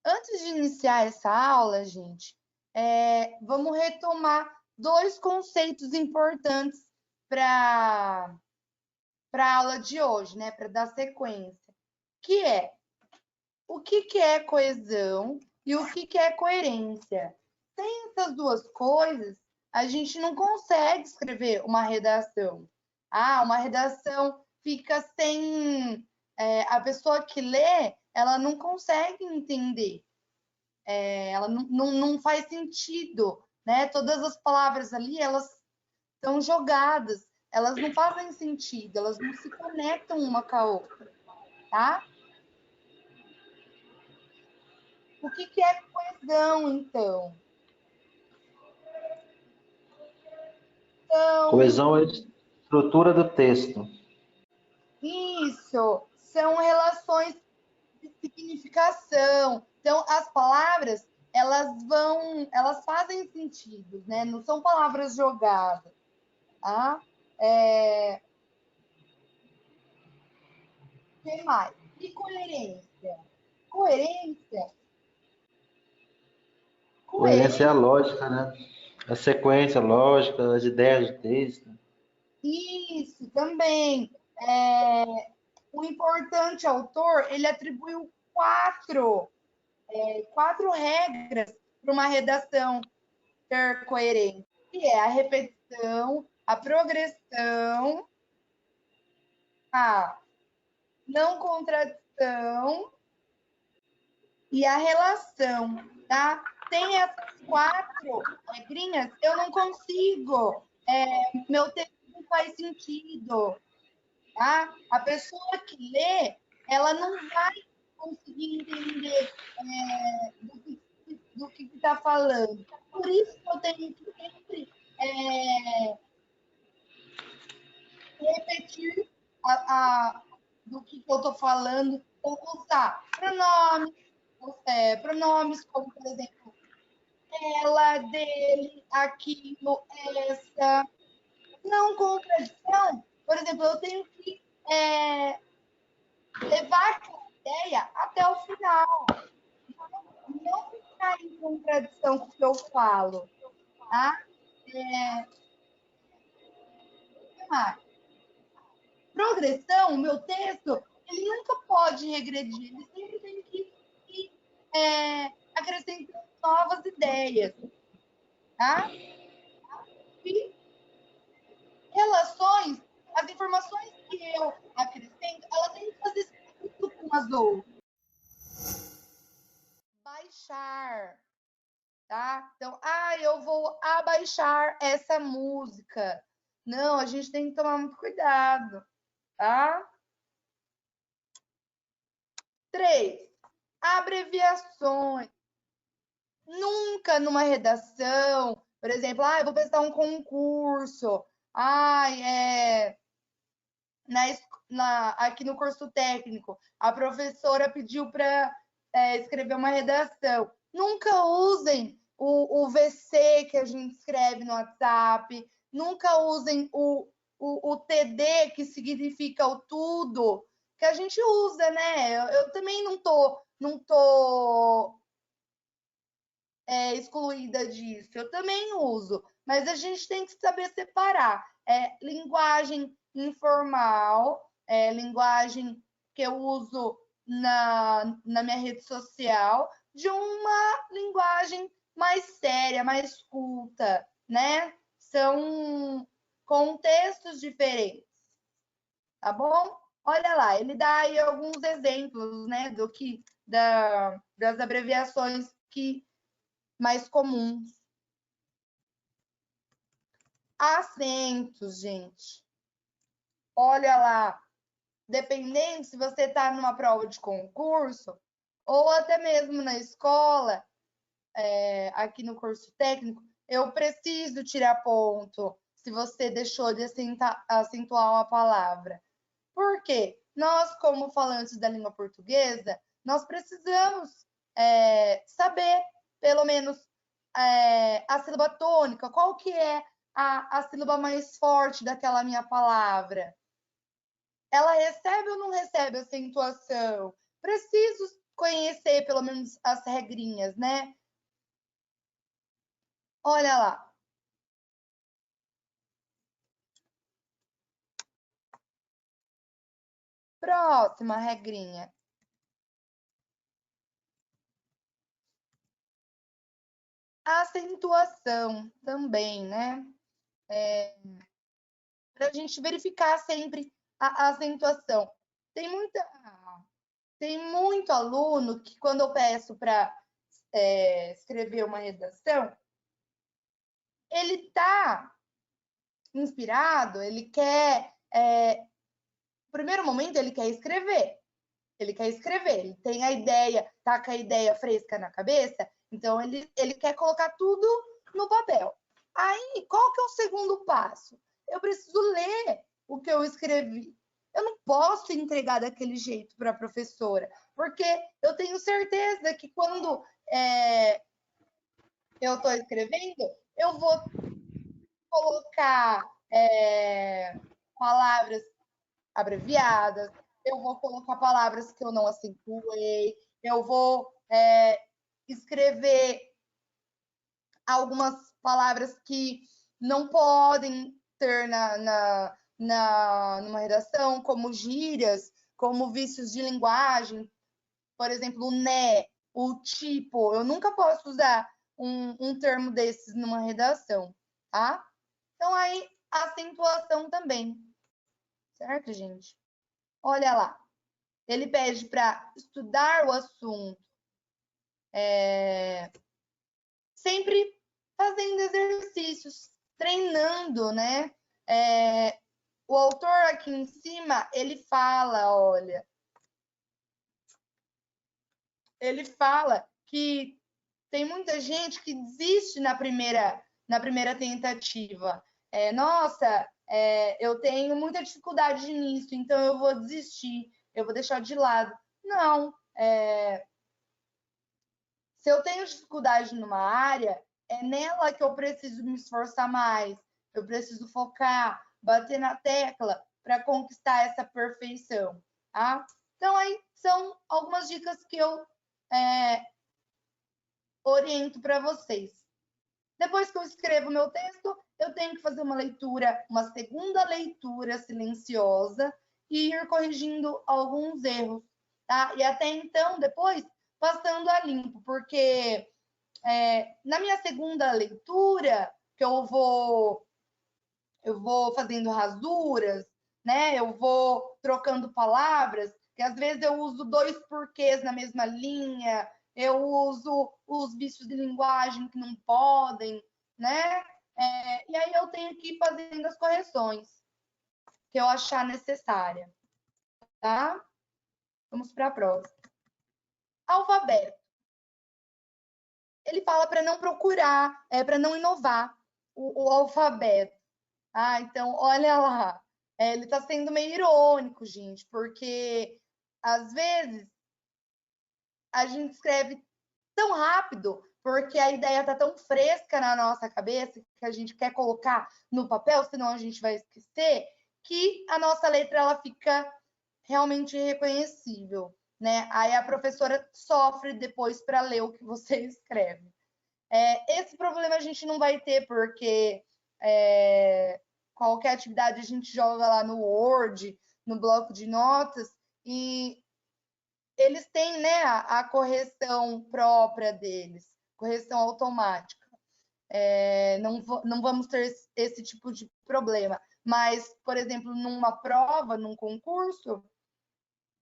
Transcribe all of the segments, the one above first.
Antes de iniciar essa aula, gente, vamos retomar dois conceitos importantes para a aula de hoje, né? Para dar sequência, que é o que é coesão e o que é coerência. Sem essas duas coisas, a gente não consegue escrever uma redação. Uma redação fica sem... a pessoa que lê, ela não consegue entender. Ela não faz sentido, né? Todas as palavras ali, elas estão jogadas, elas não fazem sentido, elas não se conectam uma com a outra, tá? O que é coesão, então? Coesão é a estrutura do texto. Isso, são relações de significação. Então, as palavras, elas fazem sentido, né? Não são palavras jogadas, tá? O que mais? E coerência? Coerência? Coerência é a lógica, né? A sequência lógica, as ideias de texto. Isso, também. O importante autor, ele atribuiu quatro regras para uma redação ter coerência, que é a repetição, a progressão, a não contradição e a relação, tá? Sem essas quatro regrinhas, eu não consigo, meu texto não faz sentido, tá? A pessoa que lê, ela não vai conseguir entender do que está falando. Por isso que eu tenho que sempre repetir do que eu estou falando, ou usar pronomes como, por exemplo, ela, dele, aquilo, essa. Não contradição. Por exemplo, eu tenho que levar aquela ideia até o final. Não ficar em contradição com o que eu falo. Tá? Progressão, o meu texto, ele nunca pode regredir, ele sempre tem que ir acrescentando novas ideias. Tá? E relações, as informações que eu acrescento, ela tem que fazer sentido com as outras. Baixar. Tá? Então, eu vou abaixar essa música. Não, a gente tem que tomar muito cuidado, tá? 3. Abreviações. Nunca numa redação, por exemplo, eu vou prestar um concurso, aqui no curso técnico, a professora pediu para escrever uma redação. Nunca usem o VC que a gente escreve no WhatsApp, nunca usem o TD, que significa o tudo, que a gente usa, né? Eu também não tô excluída disso, eu também uso, mas a gente tem que saber separar. Linguagem informal, linguagem que eu uso na minha rede social, de uma linguagem mais séria, mais culta, né? São contextos diferentes, tá bom? Olha lá, ele dá aí alguns exemplos, né, das abreviações mais comuns. Acentos, gente. Olha lá, dependendo se você está numa prova de concurso, ou até mesmo na escola, aqui no curso técnico, eu preciso tirar ponto se você deixou de acentuar uma palavra. Por quê? Nós, como falantes da língua portuguesa, nós precisamos saber, pelo menos, a sílaba tônica, qual que é a sílaba mais forte daquela minha palavra. Ela recebe ou não recebe acentuação? Preciso conhecer pelo menos as regrinhas, né? Olha lá. Próxima regrinha. Acentuação também, né? Para a gente verificar sempre a acentuação. Tem muito aluno que, quando eu peço para escrever uma redação, ele está inspirado, ele quer. No primeiro momento, ele quer escrever. Ele tem a ideia, tá com a ideia fresca na cabeça, então ele quer colocar tudo no papel. Aí, qual que é o segundo passo? Eu preciso ler o que eu escrevi. Eu não posso entregar daquele jeito para a professora, porque eu tenho certeza que quando eu estou escrevendo, eu vou colocar palavras abreviadas, eu vou colocar palavras que eu não acentuei, eu vou escrever algumas palavras que não podem ter numa redação, como gírias, como vícios de linguagem, por exemplo, o né, o tipo. Eu nunca posso usar um termo desses numa redação, tá? Então, aí, acentuação também, certo, gente? Olha lá, ele pede para estudar o assunto, sempre fazendo exercícios, treinando, né? O autor aqui em cima, ele fala, olha, ele fala que tem muita gente que desiste na primeira tentativa. Nossa, eu tenho muita dificuldade nisso, então eu vou desistir, eu vou deixar de lado. Não, se eu tenho dificuldade numa área, é nela que eu preciso me esforçar mais, eu preciso focar, bater na tecla para conquistar essa perfeição, tá? Então, aí são algumas dicas que eu oriento para vocês. Depois que eu escrevo meu texto, eu tenho que fazer uma leitura, uma segunda leitura silenciosa e ir corrigindo alguns erros, tá? E até então, depois, passando a limpo, porque na minha segunda leitura, que eu vou fazendo rasuras, né? Eu vou trocando palavras, que às vezes eu uso dois porquês na mesma linha, eu uso os vícios de linguagem que não podem, né? E aí eu tenho que ir fazendo as correções que eu achar necessária, tá? Vamos para a próxima. Alfabeto. Ele fala para não procurar, para não inovar o alfabeto. Ah, então, olha lá. Ele está sendo meio irônico, gente, porque às vezes a gente escreve tão rápido, porque a ideia está tão fresca na nossa cabeça que a gente quer colocar no papel, senão a gente vai esquecer, que a nossa letra ela fica realmente irreconhecível, né? Aí a professora sofre depois para ler o que você escreve. Esse problema a gente não vai ter, porque qualquer atividade a gente joga lá no Word, no bloco de notas, e eles têm, né, a correção própria deles, correção automática. Não vamos ter esse tipo de problema. Mas, por exemplo, numa prova, num concurso,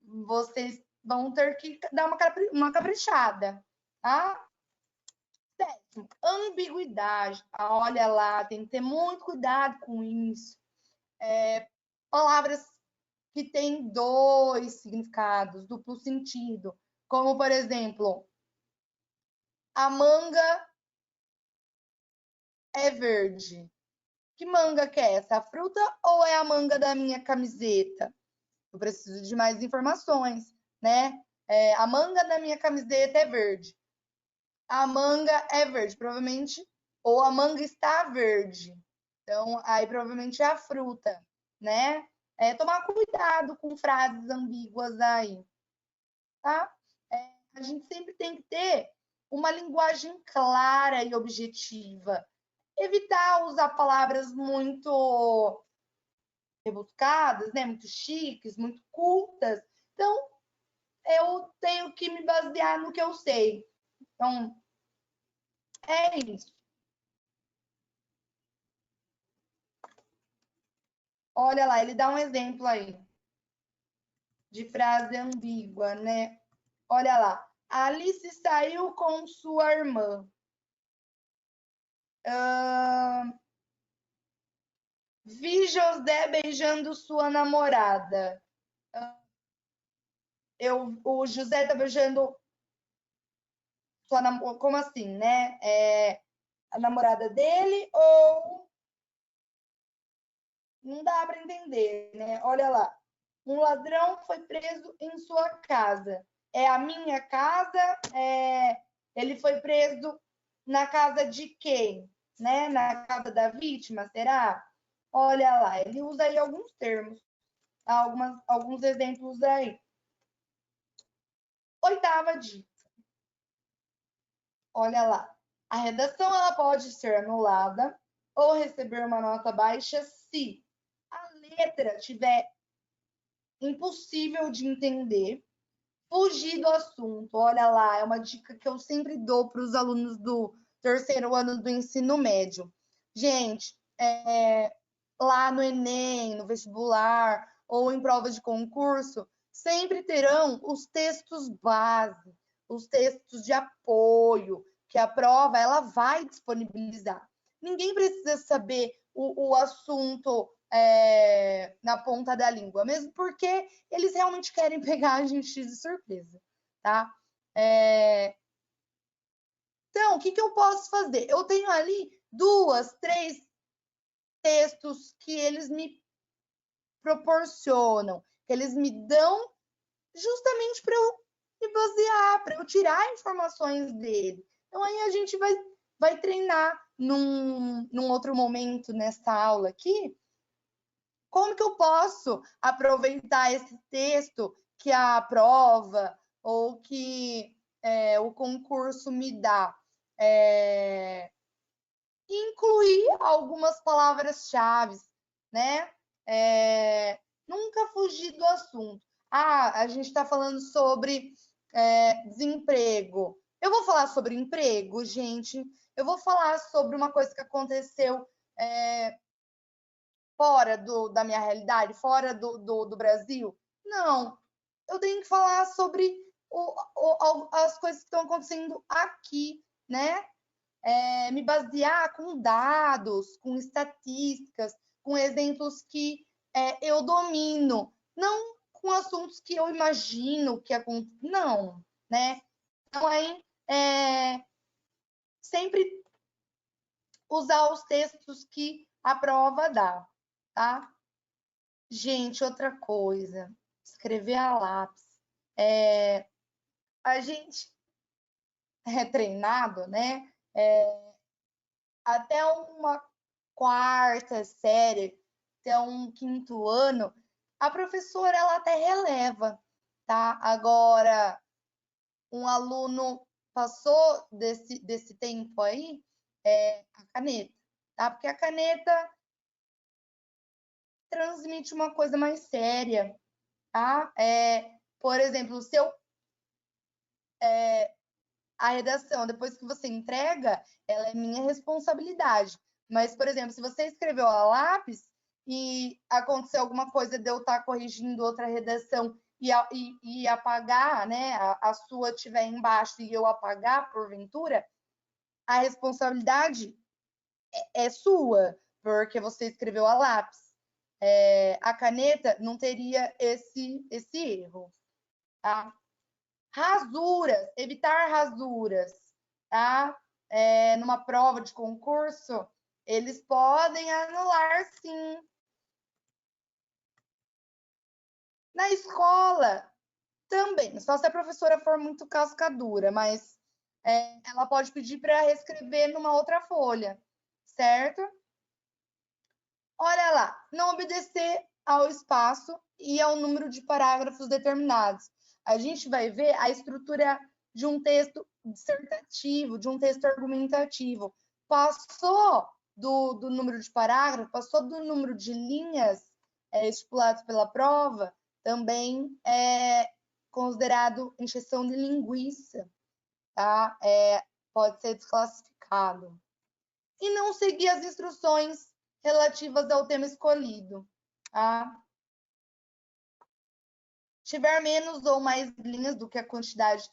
vocês vão ter que dar uma caprichada, tá? Sétimo, ambiguidade. Olha lá, tem que ter muito cuidado com isso. Palavras que têm dois significados, duplo sentido, como, por exemplo, a manga é verde. Que manga que é essa? A fruta ou é a manga da minha camiseta? Eu preciso de mais informações, né? A manga da minha camiseta é verde. A manga é verde, provavelmente, ou a manga está verde. Então, aí provavelmente é a fruta, né? Tomar cuidado com frases ambíguas aí, tá? A gente sempre tem que ter uma linguagem clara e objetiva. Evitar usar palavras muito rebuscadas, né? Muito chiques, muito cultas. Então, eu tenho que me basear no que eu sei. Então, é isso. Olha lá, ele dá um exemplo aí de frase ambígua, né? Olha lá. Alice saiu com sua irmã. Vi José beijando sua namorada. O José tá beijando sua namorada. Como assim, né? A namorada dele ou não dá para entender, né? Olha lá. Um ladrão foi preso em sua casa. É a minha casa? Ele foi preso na casa de quem? Né? Na casa da vítima, será? Olha lá, ele usa aí alguns termos, alguns exemplos aí. Oitava dica. Olha lá. A redação ela pode ser anulada ou receber uma nota baixa se a letra tiver impossível de entender, fugir do assunto. Olha lá, é uma dica que eu sempre dou para os alunos do terceiro ano do ensino médio. Gente, lá no Enem, no vestibular ou em provas de concurso, sempre terão os textos base, os textos de apoio, que a prova ela vai disponibilizar. Ninguém precisa saber o assunto na ponta da língua, mesmo porque eles realmente querem pegar a gente de surpresa, tá? Então, o que eu posso fazer? Eu tenho ali 2, 3 textos que eles me proporcionam, que eles me dão justamente para eu me basear, para eu tirar informações dele. Então, aí a gente vai treinar num outro momento nessa aula aqui, como que eu posso aproveitar esse texto que a prova ou que o concurso me dá? Incluir algumas palavras-chave, né? Nunca fugir do assunto. A gente está falando sobre desemprego. Eu vou falar sobre emprego, gente. Eu vou falar sobre uma coisa que aconteceu fora da minha realidade, fora do Brasil. Não. Eu tenho que falar sobre as coisas que estão acontecendo aqui, né? Me basear com dados, com estatísticas, com exemplos que eu domino, não com assuntos que eu imagino que acontecem, não, né? Então, aí, sempre usar os textos que a prova dá, tá? Gente, outra coisa, escrever a lápis. A gente é treinado, né? Até uma quarta série, até um quinto ano, a professora ela até releva, tá? Agora, um aluno passou desse tempo aí, a caneta, tá? Porque a caneta transmite uma coisa mais séria, tá? Por exemplo, se eu a redação, depois que você entrega, ela é minha responsabilidade. Mas, por exemplo, se você escreveu a lápis e aconteceu alguma coisa de eu estar corrigindo outra redação e apagar, né, a sua estiver embaixo e eu apagar porventura, a responsabilidade é sua, porque você escreveu a lápis. A caneta não teria esse erro, tá? Rasuras, evitar rasuras, tá? Numa prova de concurso, eles podem anular, sim. Na escola, também, só se a professora for muito cascadura, mas ela pode pedir para reescrever numa outra folha, certo? Olha lá, não obedecer ao espaço e ao número de parágrafos determinados. A gente vai ver a estrutura de um texto dissertativo, de um texto argumentativo. Passou do número de parágrafos, passou do número de linhas estipulados pela prova, também é considerado encheção de linguiça, tá? Pode ser desclassificado. E não seguir as instruções relativas ao tema escolhido, tá? Tiver menos ou mais linhas do que a quantidade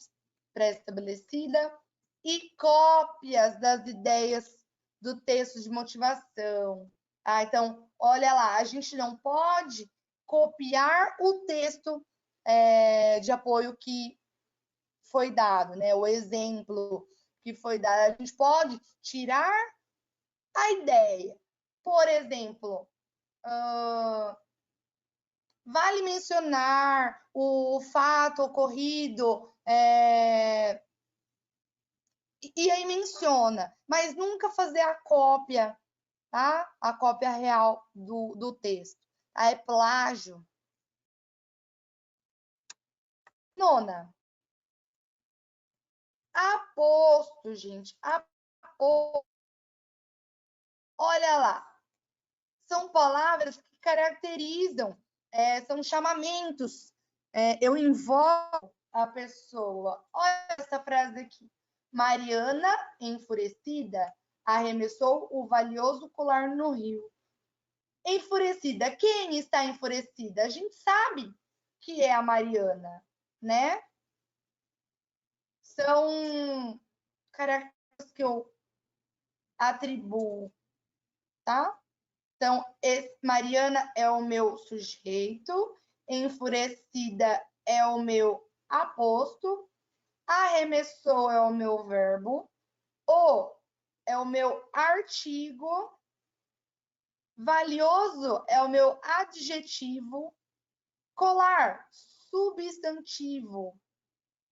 pré-estabelecida e cópias das ideias do texto de motivação. Tá? Então, olha lá, a gente não pode copiar o texto de apoio que foi dado, né? O exemplo que foi dado. A gente pode tirar a ideia. Por exemplo, vale mencionar o fato ocorrido, e aí menciona, mas nunca fazer a cópia, tá? A cópia real do texto. Tá? É plágio. Nona. Aposto, gente. Aposto. Olha lá. São palavras que caracterizam, são chamamentos. Eu invoco a pessoa. Olha essa frase aqui. Mariana, enfurecida, arremessou o valioso colar no rio. Enfurecida. Quem está enfurecida? A gente sabe que é a Mariana, né? São características que eu atribuo, tá? Então, Mariana é o meu sujeito, enfurecida é o meu aposto, arremessou é o meu verbo, o é o meu artigo, valioso é o meu adjetivo, colar, substantivo,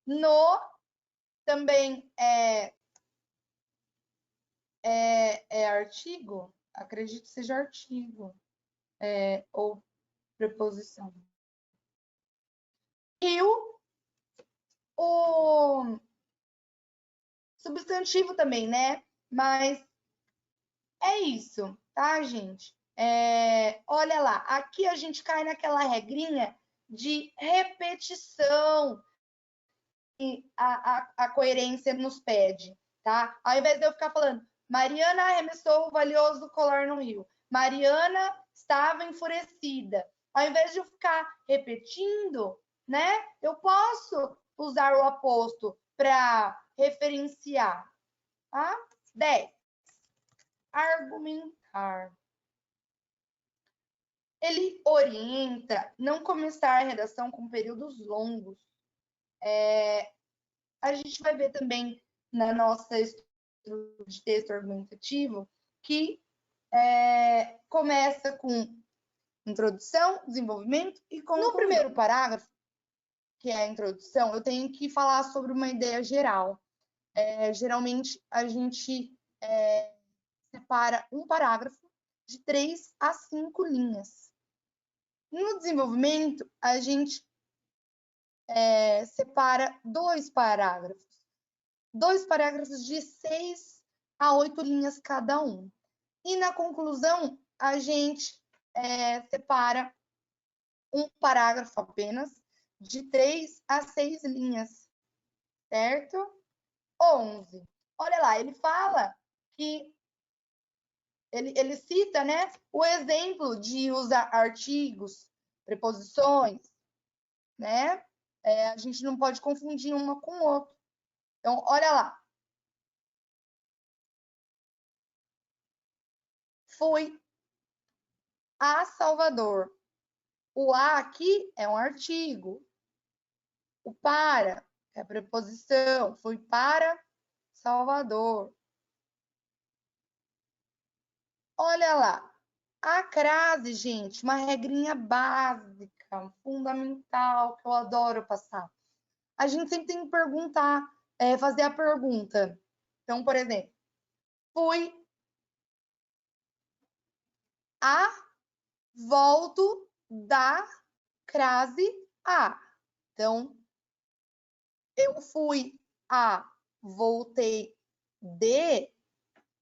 no também é artigo, acredito que seja artigo, ou preposição. E o substantivo também, né? Mas é isso, tá, gente? Olha lá, aqui a gente cai naquela regrinha de repetição que a coerência nos pede, tá? Ao invés de eu ficar falando, Mariana arremessou o valioso colar no rio. Mariana estava enfurecida. Ao invés de eu ficar repetindo, né? Eu posso usar o aposto para referenciar. Tá? 10. Argumentar. Ele orienta não começar a redação com períodos longos. A gente vai ver também na nossa estrutura de texto argumentativo que começa com introdução, desenvolvimento e conclusão. No primeiro parágrafo, que é a introdução, eu tenho que falar sobre uma ideia geral. Geralmente, a gente separa um parágrafo de 3 a 5 linhas. No desenvolvimento, a gente separa 2 parágrafos. 2 parágrafos de 6 a 8 linhas cada um. E na conclusão, a gente separa um parágrafo apenas de 3 a 6 linhas, certo? 11. Olha lá, ele fala que ele cita, né, o exemplo de usar artigos, preposições, né? A gente não pode confundir uma com outra. Então, olha lá. Fui a Salvador. O a aqui é um artigo. O para é a preposição. Fui para Salvador. Olha lá. A crase, gente, uma regrinha básica, fundamental, que eu adoro passar. A gente sempre tem que perguntar, fazer a pergunta. Então, por exemplo, fui a, volto da crase a. Então, eu fui a, voltei de,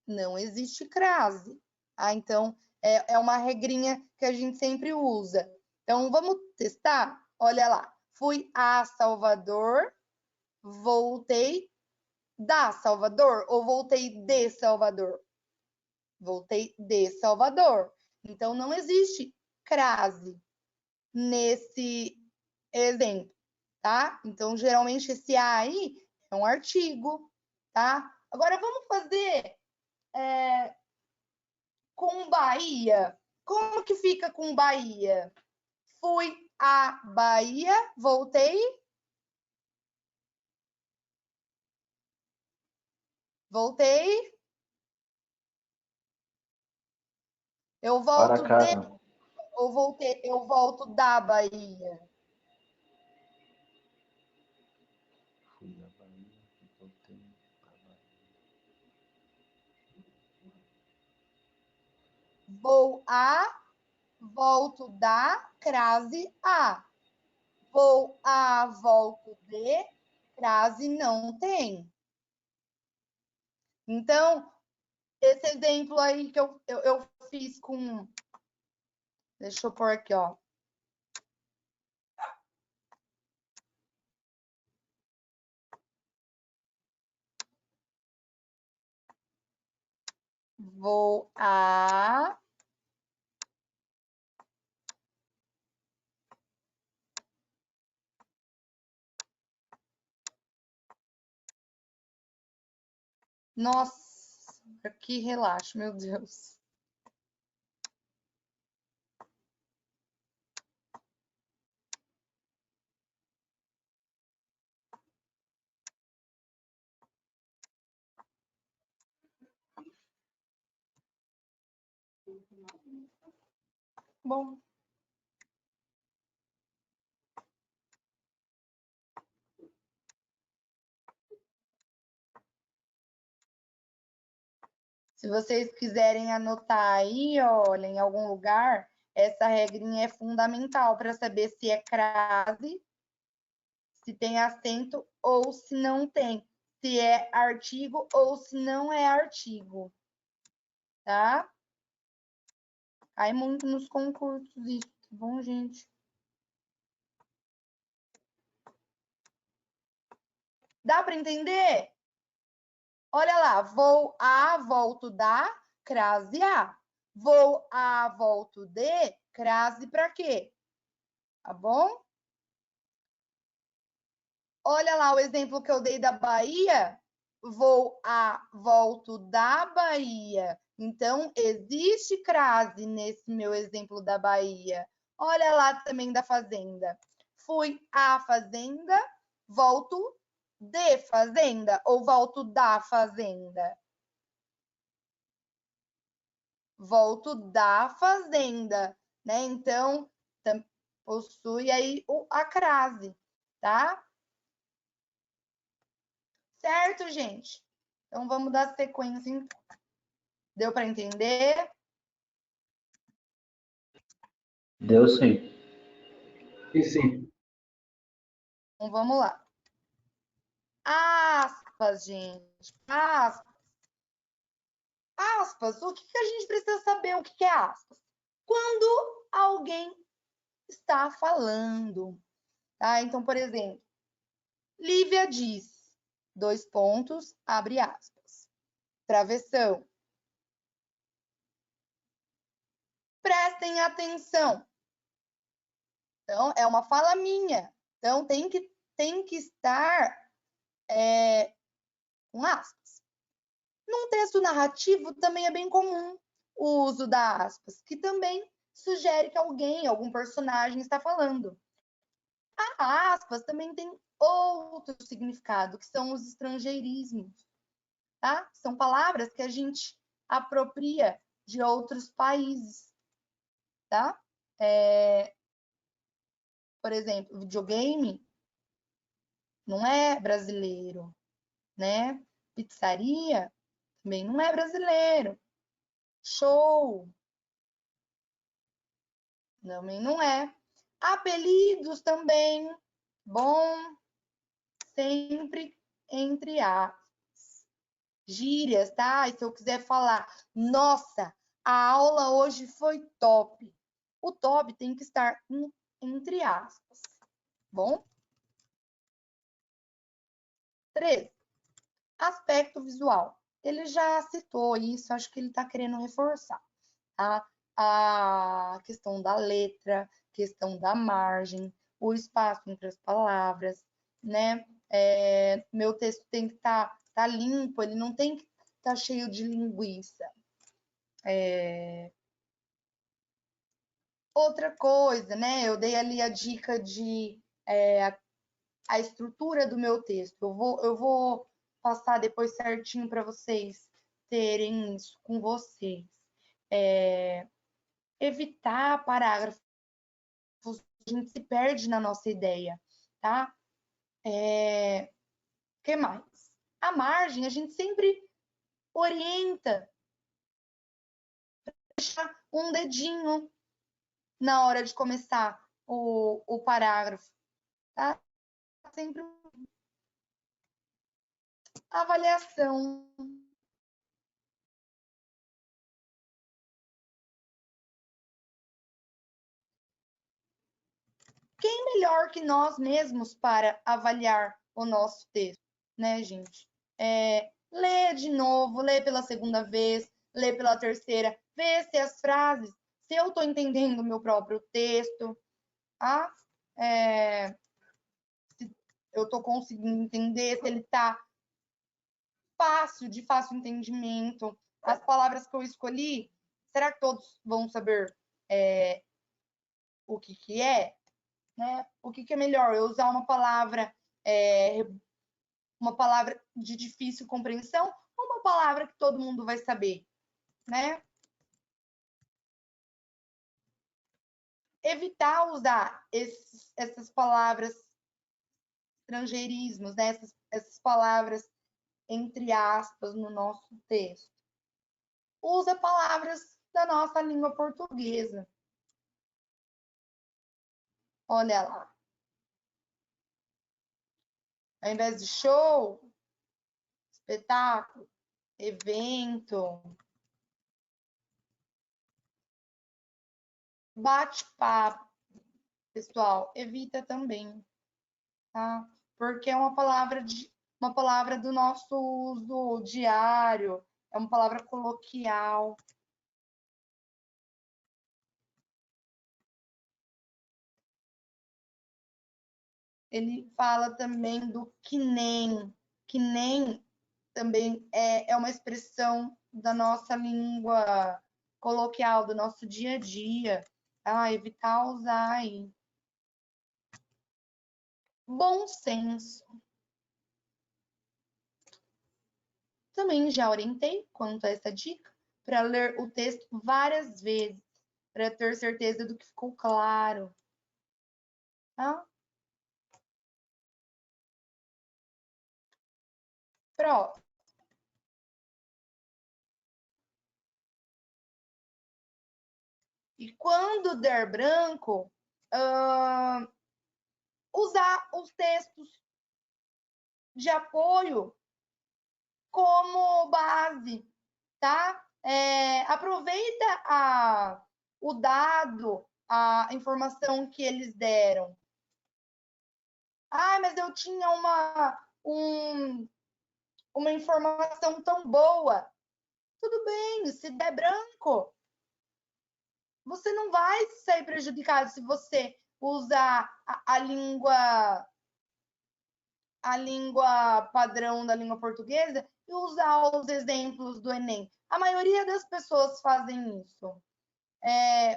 não existe crase. Ah, então, é uma regrinha que a gente sempre usa. Então, vamos testar? Olha lá. Fui a Salvador, voltei da Salvador ou voltei de Salvador? Voltei de Salvador. Então, não existe crase nesse exemplo, tá? Então, geralmente, esse a aí é um artigo, tá? Agora, vamos fazer com Bahia. Como que fica com Bahia? Fui à Bahia, voltei. Voltei. Eu Para volto de casa. ou voltei, eu volto da Bahia. Fui da Bahia, voltei da Bahia. Vou a, volto da, crase a. Vou a, volto de, crase não tem. Então, esse exemplo aí que eu fiz com. Deixa eu pôr aqui, ó. Vou a. Nossa, que relaxo, meu Deus. Bom. Se vocês quiserem anotar aí, olha, em algum lugar, essa regrinha é fundamental para saber se é crase, se tem acento ou se não tem, se é artigo ou se não é artigo, tá? Cai muito nos concursos isso, tá bom, gente? Dá para entender? Olha lá, vou a, volto da, crase a. Vou a, volto de, crase para quê? Tá bom? Olha lá o exemplo que eu dei da Bahia. Vou a, volto da Bahia. Então, existe crase nesse meu exemplo da Bahia. Olha lá também da fazenda. Fui à fazenda, volto de fazenda ou volto da fazenda? Volto da fazenda, né? Então, possui aí a crase, tá? Certo, gente? Então, vamos dar sequência. Então. Deu para entender? Deu sim. E sim. Então, vamos lá. Aspas, gente. Aspas. Aspas. O que a gente precisa saber? O que é aspas? Quando alguém está falando. Tá? Então, por exemplo, Lívia diz, dois pontos, abre aspas. Travessão. Prestem atenção. Então, é uma fala minha. Então, tem que estar com aspas. Num texto narrativo, também é bem comum o uso da aspas, que também sugere que alguém, algum personagem está falando. A aspas também tem outro significado, que são os estrangeirismos. Tá? São palavras que a gente apropria de outros países. Tá? Por exemplo, videogame não é brasileiro, né? Pizzaria também não é brasileiro. Show também não é. Apelidos também, bom, sempre entre aspas. Gírias, tá? E se eu quiser falar, nossa, a aula hoje foi top. O top tem que estar entre aspas. Bom? 3. Aspecto visual. Ele já citou isso, acho que ele está querendo reforçar. Tá? A questão da letra, questão da margem, o espaço entre as palavras, né? Meu texto tem que estar limpo, ele não tem que estar cheio de linguiça. Outra coisa, né? Eu dei ali a dica de a estrutura do meu texto. Eu vou passar depois certinho para vocês terem isso com vocês. Evitar parágrafos, a gente se perde na nossa ideia, tá? Que mais? A margem, a gente sempre orienta, deixar um dedinho na hora de começar o parágrafo, tá? Sempre avaliação. Quem melhor que nós mesmos para avaliar o nosso texto, né, gente? Lê de novo, lê pela segunda vez, lê pela terceira, vê se as frases, se eu estou entendendo o meu próprio texto, tá? Se eu estou conseguindo entender, se ele está de fácil entendimento. As palavras que eu escolhi, será que todos vão saber o que é? Né? O que é melhor? Eu usar uma palavra de difícil compreensão ou uma palavra que todo mundo vai saber, né? Evitar usar essas palavras estrangeirismos, né? Essas palavras entre aspas no nosso texto. Usa palavras da nossa língua portuguesa. Olha lá. Ao invés de show, espetáculo, evento, bate-papo, pessoal, evita também, tá? Porque é uma palavra do nosso uso diário, é uma palavra coloquial. Ele fala também do que nem também é uma expressão da nossa língua coloquial, do nosso dia a dia. Evitar usar aí. Bom senso. Também já orientei quanto a essa dica para ler o texto várias vezes, para ter certeza do que ficou claro. Tá? Próximo. E quando der branco, usar os textos de apoio como base, tá? Aproveita o dado, a informação que eles deram. Mas eu tinha uma informação tão boa. Tudo bem, se der branco, você não vai sair prejudicado se você usar a língua padrão da língua portuguesa e usar os exemplos do Enem. A maioria das pessoas fazem isso.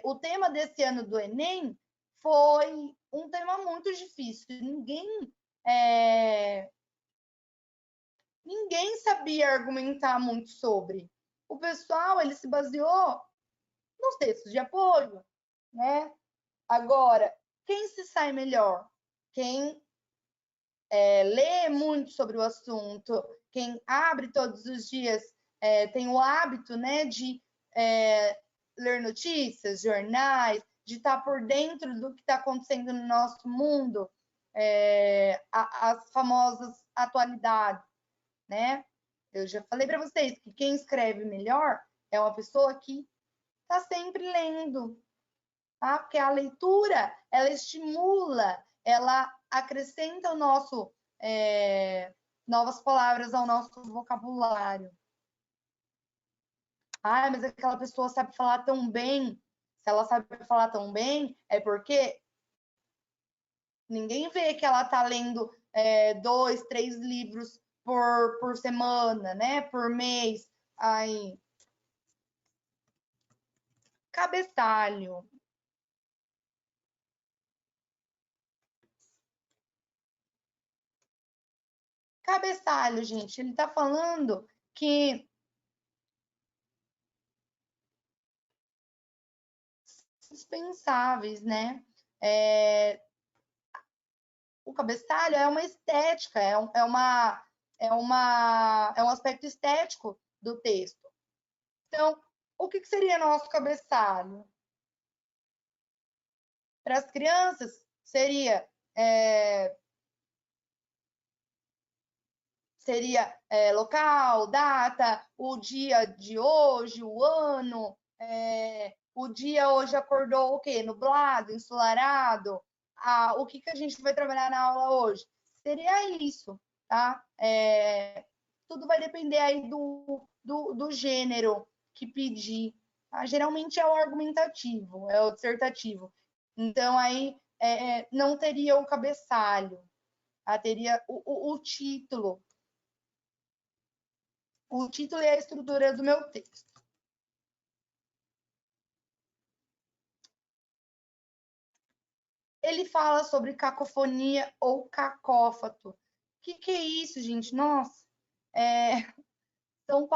O tema desse ano do Enem foi um tema muito difícil. Ninguém sabia argumentar muito sobre. O pessoal ele se baseou nos textos de apoio, né? Agora, quem se sai melhor? Quem lê muito sobre o assunto, quem abre todos os dias, tem o hábito, né, de ler notícias, jornais, de estar por dentro do que está acontecendo no nosso mundo. as famosas atualidades, né? Eu já falei para vocês que quem escreve melhor é uma pessoa que está sempre lendo, tá? Porque a leitura, ela estimula, ela acrescenta o nosso novas palavras ao nosso vocabulário. Ah, mas aquela pessoa sabe falar tão bem. Se ela sabe falar tão bem, é porque ninguém vê que ela está lendo 2, 3 livros por semana, né? Por mês. Aí, cabeçalho. Cabeçalho, gente, ele está falando que dispensáveis, né? O cabeçalho é uma estética, é um aspecto estético do texto. Então, o que seria nosso cabeçalho? Para as crianças, seria local, data, o dia de hoje, o ano, o dia hoje acordou o quê? Nublado, ensolarado. O que a gente vai trabalhar na aula hoje? Seria isso, tá? Tudo vai depender aí do gênero que pedir. Tá? Geralmente é o argumentativo, é o dissertativo. Então, aí não teria o cabeçalho, tá? Teria o título. O título e a estrutura do meu texto. Ele fala sobre cacofonia ou cacófato. O que é isso, gente? Nossa, são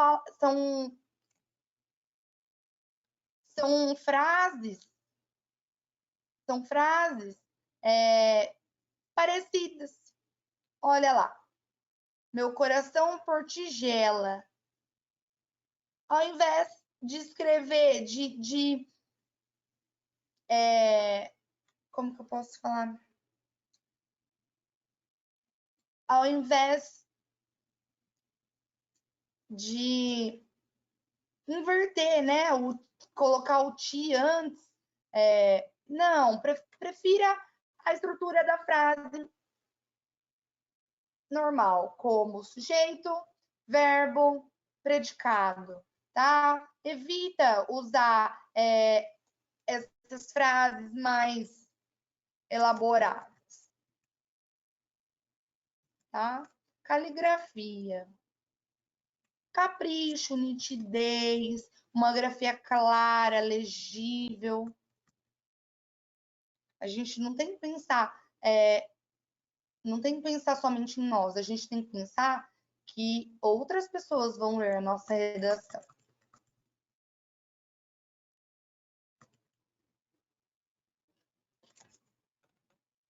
frases parecidas. Olha lá, meu coração por tigela. Ao invés de escrever, como que eu posso falar? Ao invés de inverter, né? Colocar o ti antes. Não, prefira a estrutura da frase normal, como sujeito, verbo, predicado, tá? Evita usar essas frases mais elaboradas, tá? Caligrafia. Capricho, nitidez, uma grafia clara, legível. A gente não tem que pensar, somente em nós, a gente tem que pensar que outras pessoas vão ler a nossa redação.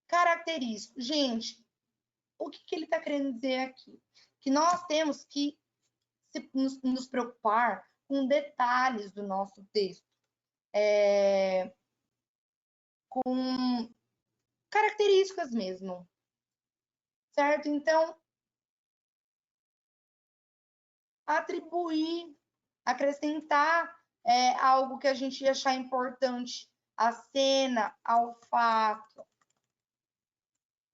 Característico. Gente, o que ele está querendo dizer aqui? Que nós temos que nos preocupar com detalhes do nosso texto. Com características mesmo. Certo? Então, atribuir, acrescentar algo que a gente achar importante à cena, ao fato.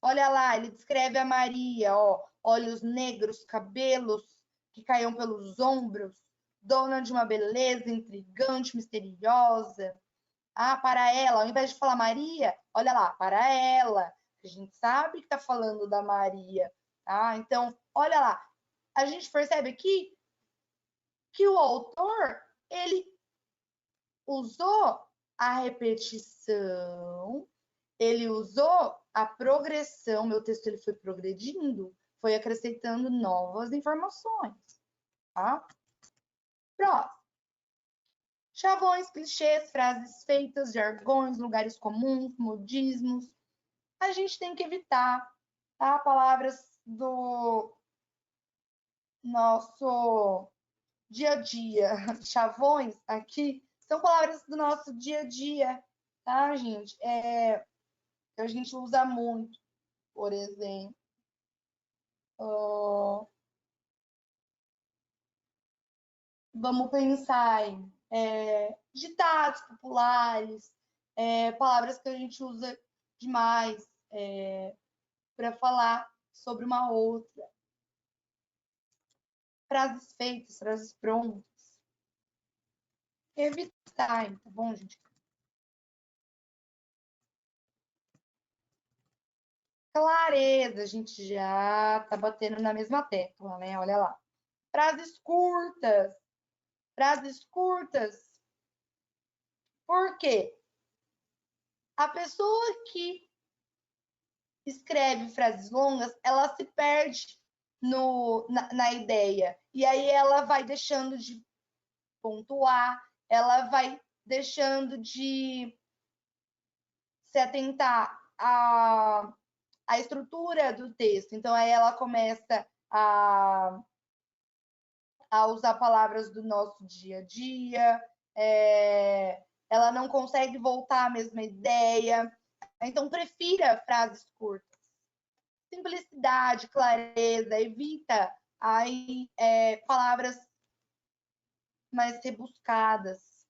Olha lá, ele descreve a Maria, ó, olhos negros, cabelos que caíam pelos ombros, dona de uma beleza intrigante, misteriosa. Para ela, ao invés de falar Maria, olha lá, para ela. A gente sabe que está falando da Maria, tá? Então, olha lá, a gente percebe aqui que o autor, ele usou a repetição, ele usou a progressão, meu texto ele foi progredindo, foi acrescentando novas informações, tá? Próximo. Chavões, clichês, frases feitas, jargões, lugares comuns, modismos. A gente tem que evitar, tá? Palavras do nosso dia a dia. Chavões aqui são palavras do nosso dia a dia, tá, gente? A gente usa muito. por exemplo. Vamos pensar em ditados populares, palavras que a gente usa demais para falar sobre uma outra. Frases feitas, frases prontas. Evitar, tá bom, gente? Clareza, a gente já tá batendo na mesma tecla, né? Olha lá. Frases curtas. Frases curtas. Por quê? A pessoa que escreve frases longas, ela se perde na ideia. E aí ela vai deixando de pontuar, ela vai deixando de se atentar à estrutura do texto. Então, aí ela começa a usar palavras do nosso dia a dia, ela não consegue voltar à mesma ideia. Então, prefira frases curtas. Simplicidade, clareza, evita aí palavras mais rebuscadas,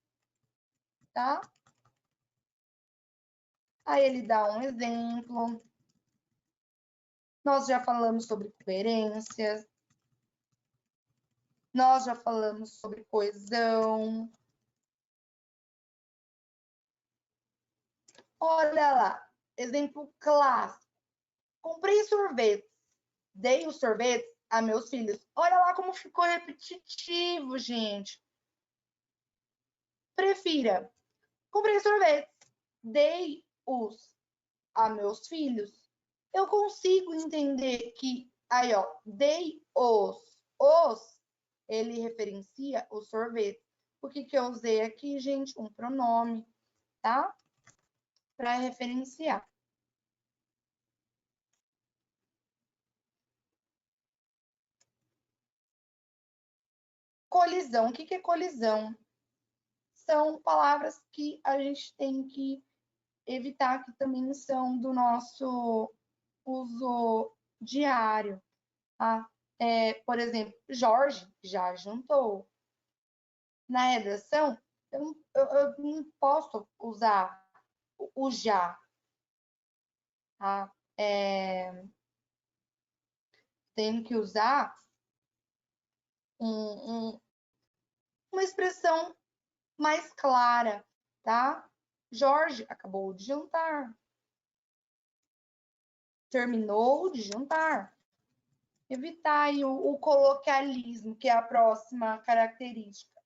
tá? Aí ele dá um exemplo. Nós já falamos sobre coerência. Nós já falamos sobre coesão. Olha lá, exemplo clássico. Comprei sorvetes, dei os sorvetes a meus filhos. Olha lá como ficou repetitivo, gente. Prefira. Comprei sorvetes, dei-os a meus filhos. Eu consigo entender que, aí ó, dei-os, ele referencia o sorvete. O que eu usei aqui, gente? Um pronome, tá? Para referenciar. Colisão. O que é colisão? São palavras que a gente tem que evitar, que também são do nosso uso diário. Tá? Por exemplo, Jorge já jantou. Na redação, eu não posso usar o já. Tá? Tenho que usar uma expressão mais clara, tá? Jorge acabou de jantar. Terminou de jantar. Evitar aí o coloquialismo, que é a próxima característica.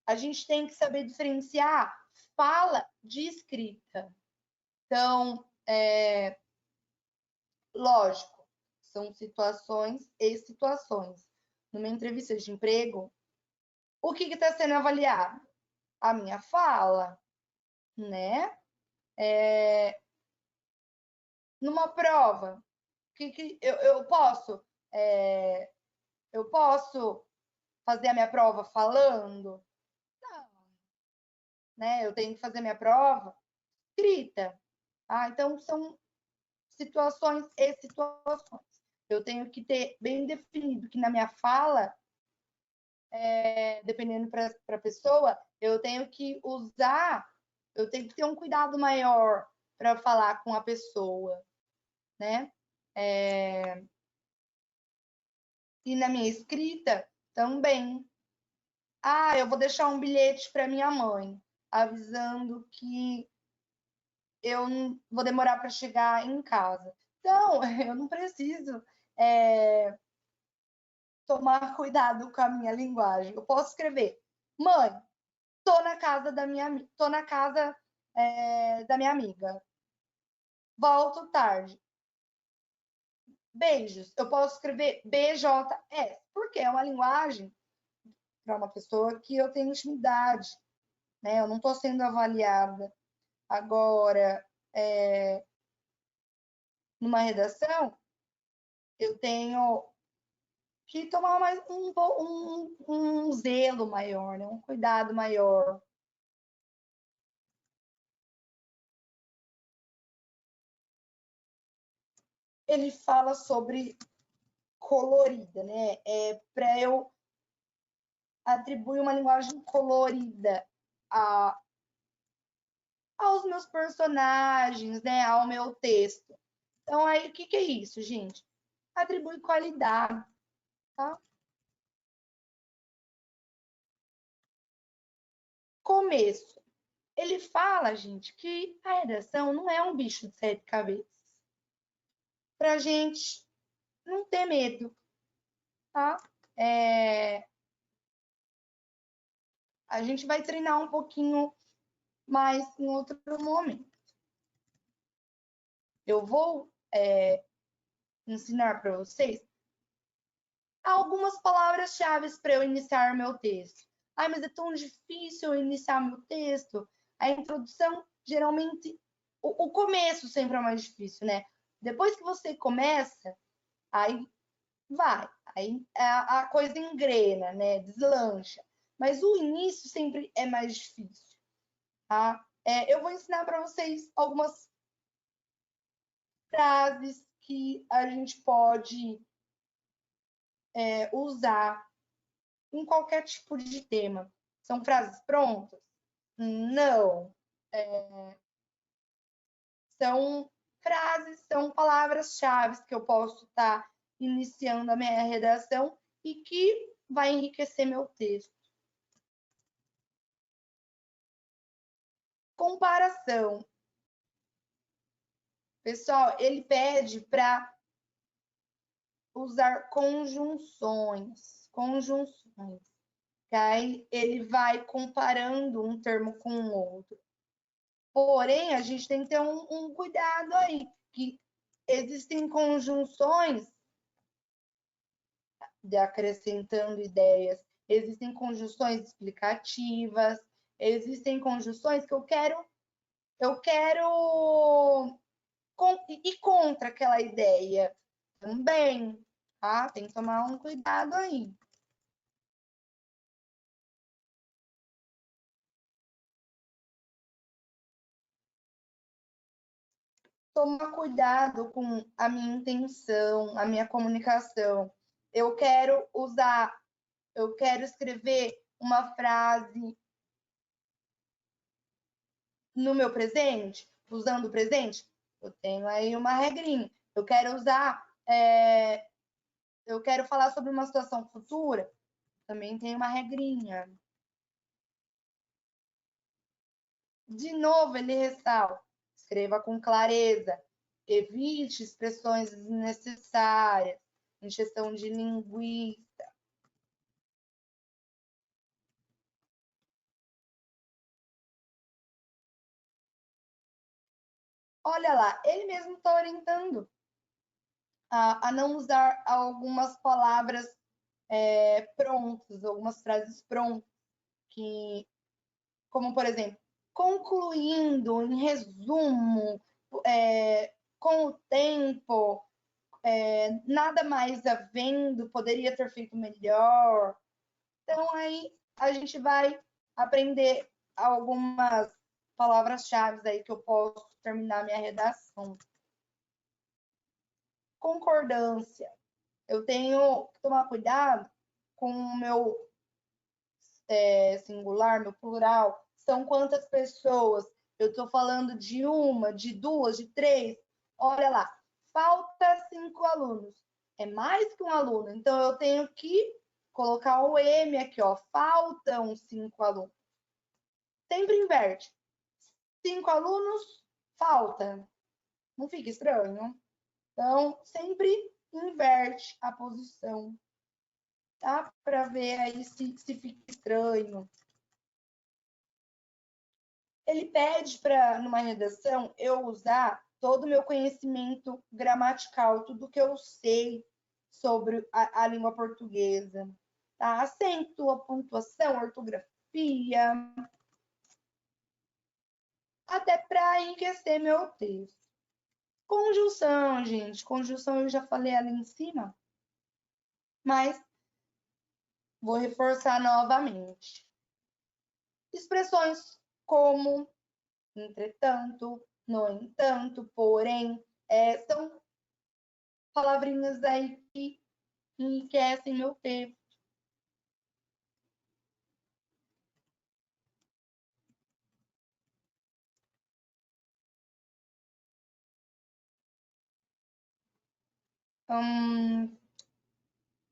A gente tem que saber diferenciar fala de escrita. Então, lógico, são situações e situações. Numa entrevista de emprego, o que está sendo avaliado? A minha fala, né? Numa prova, que eu posso eu posso fazer a minha prova falando? Não, né? Eu tenho que fazer minha prova escrita. Ah, então são situações e situações. Eu tenho que ter bem definido que na minha fala, dependendo para a pessoa, eu tenho que usar, eu tenho que ter um cuidado maior para falar com a pessoa, né? E na minha escrita também. Ah, eu vou deixar um bilhete para minha mãe, avisando que eu vou demorar para chegar em casa. Então, eu não preciso tomar cuidado com a minha linguagem. Eu posso escrever, mãe, tô na casa da minha amiga. Volto tarde. Beijos. Eu posso escrever BJS, porque é uma linguagem para uma pessoa que eu tenho intimidade, né? Eu não estou sendo avaliada. Agora, numa redação, eu tenho que tomar mais um zelo maior, né? Um cuidado maior. ele fala sobre colorida, né? Para eu atribuir uma linguagem colorida aos meus personagens, né? Ao meu texto. Então, aí, o que é isso, gente? Atribui qualidade, tá? Começo. Ele fala, gente, que a redação não é um bicho de 7 cabeças. Pra gente não ter medo, tá? A gente vai treinar um pouquinho mais em outro momento. Eu vou ensinar para vocês algumas palavras-chave para eu iniciar meu texto. Ai, mas é tão difícil eu iniciar meu texto. A introdução, geralmente, o começo sempre é mais difícil, né? Depois que você começa, aí vai. Aí a coisa engrena, né? Deslancha. Mas o início sempre é mais difícil, tá? Eu vou ensinar para vocês algumas frases que a gente pode usar em qualquer tipo de tema. São frases prontas? Não. São frases, são palavras-chave que eu posso estar iniciando a minha redação e que vai enriquecer meu texto. Comparação. Pessoal, ele pede para usar conjunções. Conjunções. Que aí ele vai comparando um termo com o outro. Porém, a gente tem que ter um cuidado aí, que existem conjunções de acrescentando ideias, existem conjunções explicativas, existem conjunções que eu quero ir contra aquela ideia também, tá? Tem que tomar um cuidado aí. Tomar cuidado com a minha intenção, a minha comunicação. Eu quero escrever uma frase no meu presente, usando o presente, eu tenho aí uma regrinha. Eu quero eu quero falar sobre uma situação futura, também tem uma regrinha. De novo, ele ressalta: escreva com clareza, evite expressões desnecessárias, injeção de linguiça. Olha lá, ele mesmo está orientando a não usar algumas palavras prontas, algumas frases prontas, como por exemplo, concluindo, em resumo, com o tempo, nada mais havendo, poderia ter feito melhor. Então, aí a gente vai aprender algumas palavras-chave aí que eu posso terminar minha redação. Concordância. Eu tenho que tomar cuidado com o meu singular, meu plural. São quantas pessoas? Eu estou falando de uma, de duas, de três. Olha lá, falta 5 alunos. É mais que um aluno. Então, eu tenho que colocar o M aqui, ó. Faltam 5 alunos. Sempre inverte. 5 alunos, falta. Não fica estranho? Então, sempre inverte a posição, tá? Para ver aí se fica estranho. Ele pede para, numa redação, eu usar todo o meu conhecimento gramatical, tudo que eu sei sobre a língua portuguesa. Tá? Acento, a pontuação, a ortografia, até para enriquecer meu texto. Conjunção, gente. Conjunção eu já falei ali em cima, mas vou reforçar novamente. Expressões como entretanto, no entanto, porém, são palavrinhas aí que enriquecem meu texto.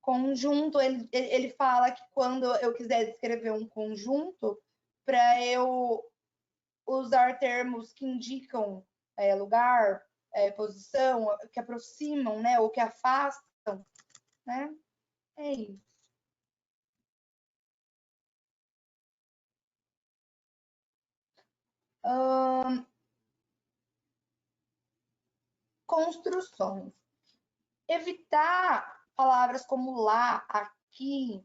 Conjunto, ele fala que quando eu quiser descrever um conjunto, para eu usar termos que indicam lugar, posição, que aproximam, né, ou que afastam, né? É isso. Construções. Evitar palavras como lá, aqui,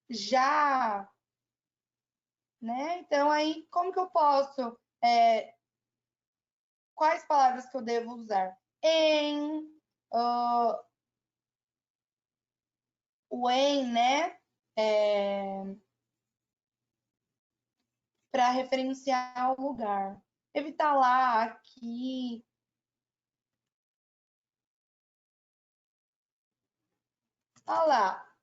já, né? Então, aí, como que eu posso... quais palavras que eu devo usar? Em, o em, né? Para referenciar o lugar. Evitar lá, aqui. Olha lá,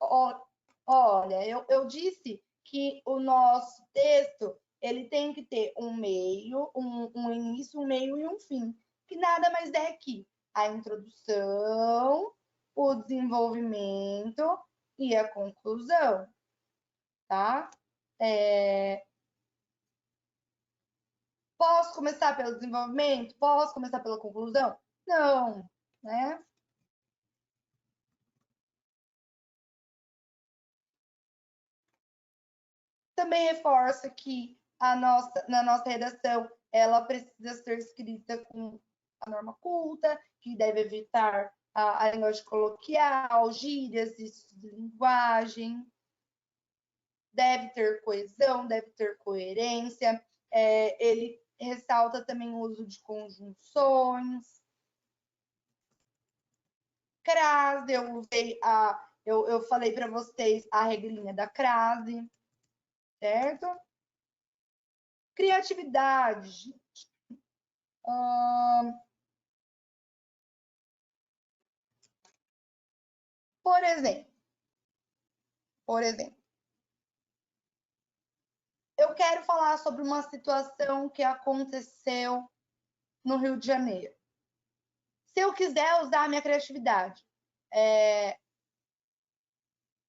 olha, eu disse que o nosso texto ele tem que ter um meio, um início, um meio e um fim. Que nada mais é que a introdução, o desenvolvimento e a conclusão, tá? Posso começar pelo desenvolvimento? Posso começar pela conclusão? Não, né? Também reforça que na nossa redação ela precisa ser escrita com a norma culta, que deve evitar a linguagem coloquial, gírias, isso de linguagem, deve ter coesão, deve ter coerência. Ele ressalta também o uso de conjunções. Crase, eu falei para vocês a regrinha da crase, certo? Criatividade, gente. Por exemplo, eu quero falar sobre uma situação que aconteceu no Rio de Janeiro. Se eu quiser usar a minha criatividade,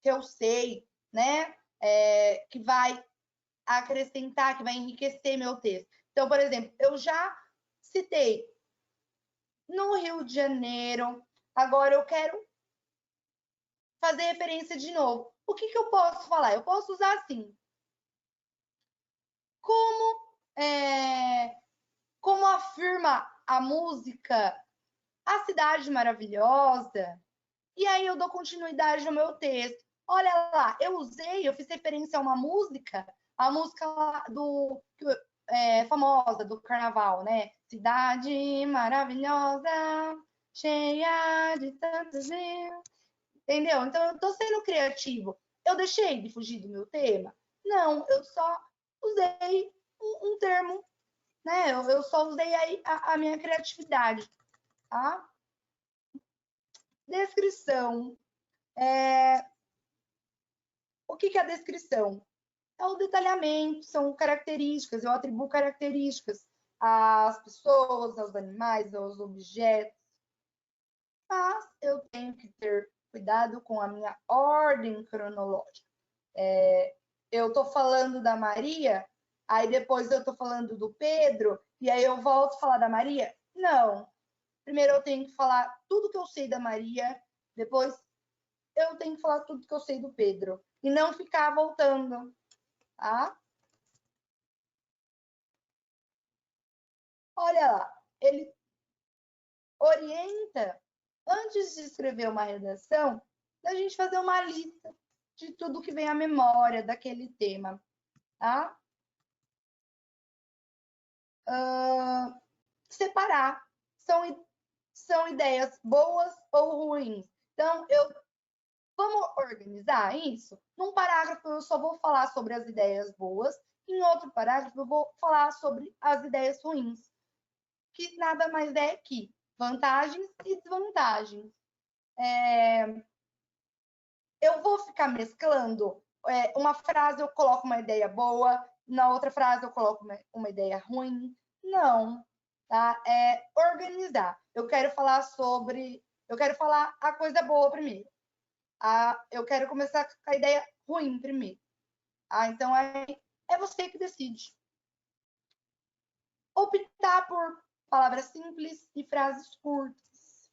que eu sei, né, que vai acrescentar, que vai enriquecer meu texto. Então, por exemplo, eu já citei no Rio de Janeiro, agora eu quero fazer referência de novo. O que eu posso falar? Eu posso usar assim. Como afirma a música A Cidade Maravilhosa, e aí eu dou continuidade no meu texto. Olha lá, eu fiz referência a uma música, a música famosa do carnaval, né? Cidade maravilhosa, cheia de tantos rios. Entendeu? Então eu tô sendo criativo. Eu deixei de fugir do meu tema? Não, eu só usei um termo, né? Eu só usei aí a minha criatividade, tá? Descrição. O que é a descrição? É o detalhamento, são características, eu atribuo características às pessoas, aos animais, aos objetos. Mas eu tenho que ter cuidado com a minha ordem cronológica. Eu estou falando da Maria, aí depois eu estou falando do Pedro, e aí eu volto a falar da Maria? Não. Primeiro eu tenho que falar tudo que eu sei da Maria, depois eu tenho que falar tudo que eu sei do Pedro. E não ficar voltando, tá? Olha lá, ele orienta, antes de escrever uma redação, da gente fazer uma lista de tudo que vem à memória daquele tema, tá? Separar. São ideias boas ou ruins. Então, vamos organizar isso? Num parágrafo, eu só vou falar sobre as ideias boas, em outro parágrafo, eu vou falar sobre as ideias ruins. que nada mais é que vantagens e desvantagens. Eu vou ficar mesclando. Uma frase eu coloco uma ideia boa, na outra frase eu coloco uma ideia ruim. Não, tá? É organizar. Eu quero falar a coisa boa primeiro. Eu quero começar com a ideia ruim primeiro. Então, é você que decide. Optar por palavras simples e frases curtas.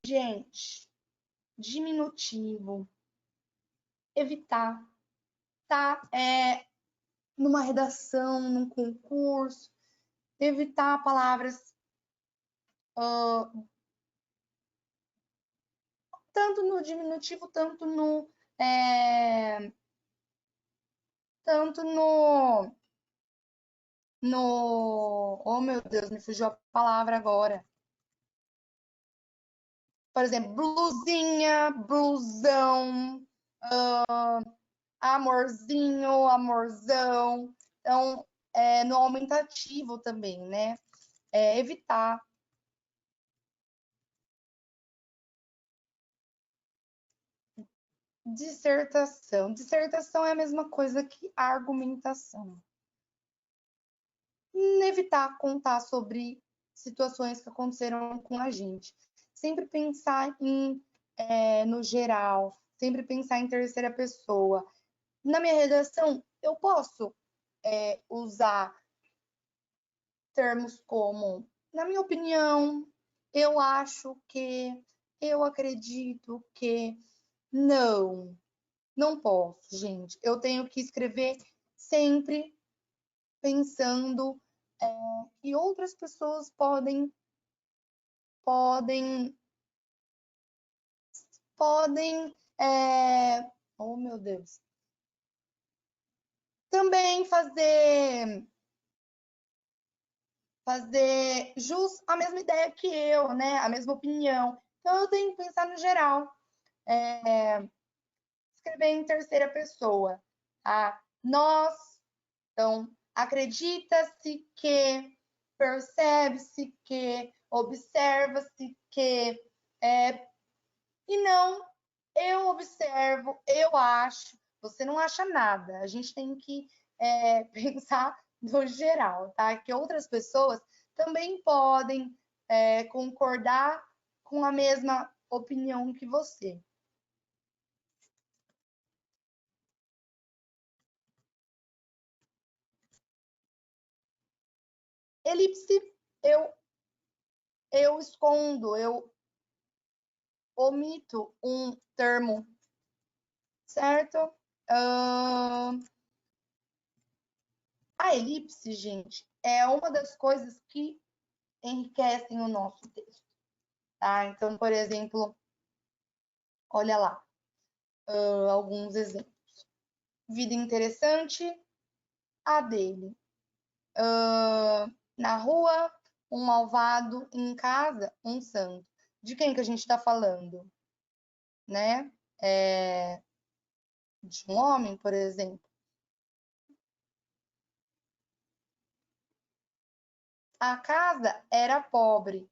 Gente, diminutivo. Evitar. Tá? Numa redação, num concurso. Evitar palavras tanto no diminutivo, tanto no oh meu Deus, me fugiu a palavra agora. Por exemplo, blusinha, blusão, amorzinho, amorzão. Então, no aumentativo também, né? Evitar. Dissertação. Dissertação é a mesma coisa que argumentação. Evitar contar sobre situações que aconteceram com a gente. Sempre pensar no geral, sempre pensar em terceira pessoa. Na minha redação, eu posso usar termos como, na minha opinião, eu acho que, eu acredito que. Não posso, gente. Eu tenho que escrever sempre pensando que outras pessoas podem oh meu Deus, também fazer jus à mesma ideia que eu, né? A mesma opinião. Então eu tenho que pensar no geral, escrever em terceira pessoa. Nós, então, acredita-se que, percebe-se que, observa-se que, e não, eu observo, eu acho, você não acha nada. A gente tem que pensar no geral, tá? Que outras pessoas também podem concordar com a mesma opinião que você. Elipse, eu escondo, eu omito um termo, certo? A elipse, gente, é uma das coisas que enriquecem o nosso texto, tá? Então, por exemplo, olha lá, alguns exemplos. Vida interessante, a dele. Na rua, um malvado, em casa, um santo. De quem que a gente está falando? Né? De um homem, por exemplo. A casa era pobre,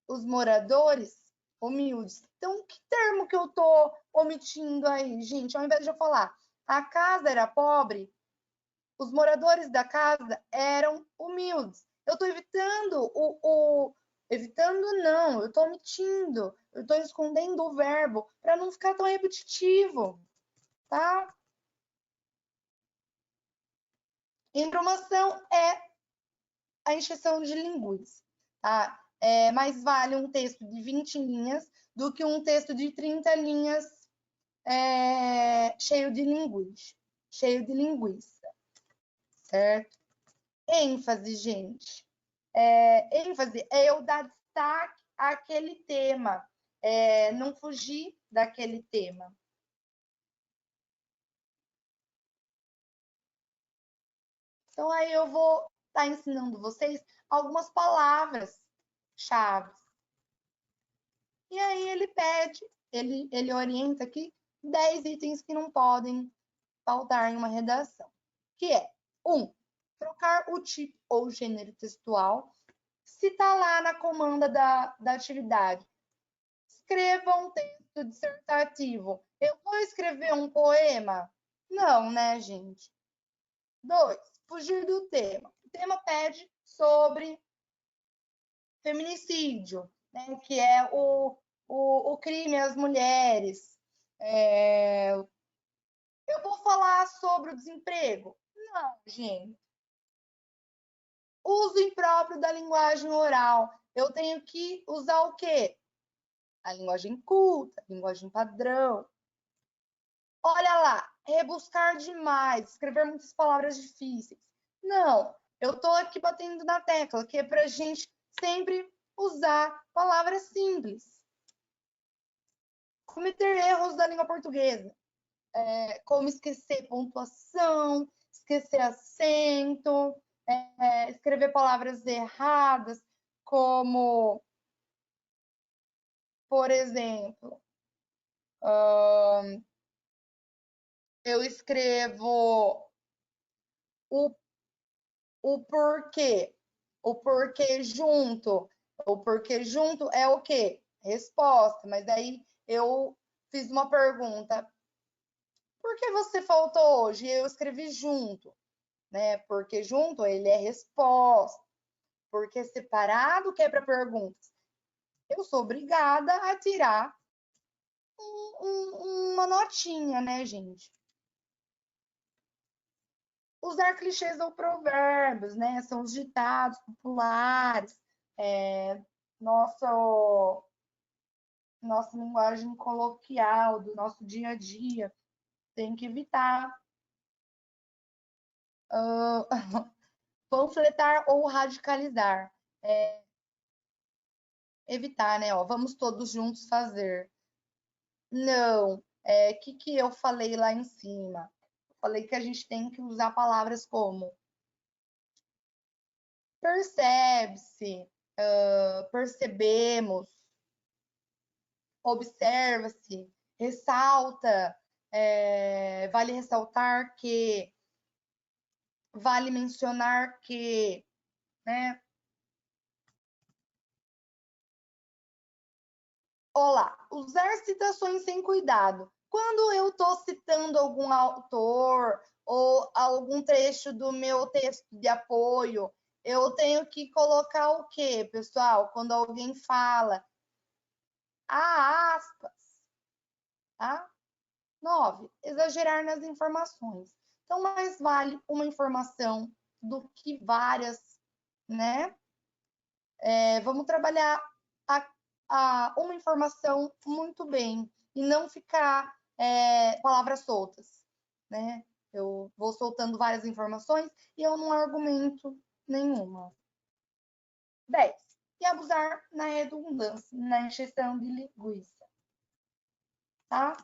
os moradores humildes. Então, que termo que eu estou omitindo aí, gente? Ao invés de eu falar a casa era pobre, os moradores da casa eram humildes. Eu estou evitando evitando não, eu estou omitindo, eu estou escondendo o verbo para não ficar tão repetitivo, tá? Embromação é a encheção de linguiça, tá? Mais vale um texto de 20 linhas do que um texto de 30 linhas cheio de linguiça, certo? ênfase, gente. ênfase é eu dar destaque àquele tema, não fugir daquele tema. Então, aí eu vou estar ensinando vocês algumas palavras-chave. E aí ele pede, ele orienta aqui 10 itens que não podem faltar em uma redação. Que é, 1, trocar o tipo ou gênero textual. Se está lá na comanda da atividade, escreva um texto dissertativo. Eu vou escrever um poema? Não, né, gente? 2, fugir do tema. O tema pede sobre feminicídio, né, que é o crime às mulheres. Eu vou falar sobre o desemprego? Não, gente. Uso impróprio da linguagem oral. Eu tenho que usar o quê? A linguagem culta, a linguagem padrão. Olha lá, rebuscar demais, escrever muitas palavras difíceis. Não, eu estou aqui batendo na tecla, que é para a gente sempre usar palavras simples. Cometer erros da língua portuguesa, como esquecer pontuação, esquecer acento, escrever palavras erradas, como, por exemplo, eu escrevo o porquê. O porquê junto. O porquê junto é o quê? Resposta. Mas aí eu fiz uma pergunta. Por que você faltou hoje? E eu escrevi junto, né? Porque junto ele é resposta. Porque separado que é para perguntas. Eu sou obrigada a tirar uma notinha, né, gente? Usar clichês ou provérbios, né? São os ditados populares, nossa linguagem coloquial, do nosso dia a dia. Tem que evitar. Panfletar ou radicalizar. Evitar, né? Ó, vamos todos juntos fazer. Não. Que eu falei lá em cima? Eu falei que a gente tem que usar palavras como percebe-se, percebemos, observa-se, ressalta, vale ressaltar que, vale mencionar que, né? Olá, usar citações sem cuidado. Quando eu estou citando algum autor ou algum trecho do meu texto de apoio, eu tenho que colocar o quê, pessoal? Quando alguém fala, há aspas, tá? 9, exagerar nas informações. Então, mais vale uma informação do que várias, né? Vamos trabalhar uma informação muito bem e não ficar palavras soltas, né? Eu vou soltando várias informações e eu não argumento nenhuma. 10. E abusar na redundância, na encheção de linguiça, tá?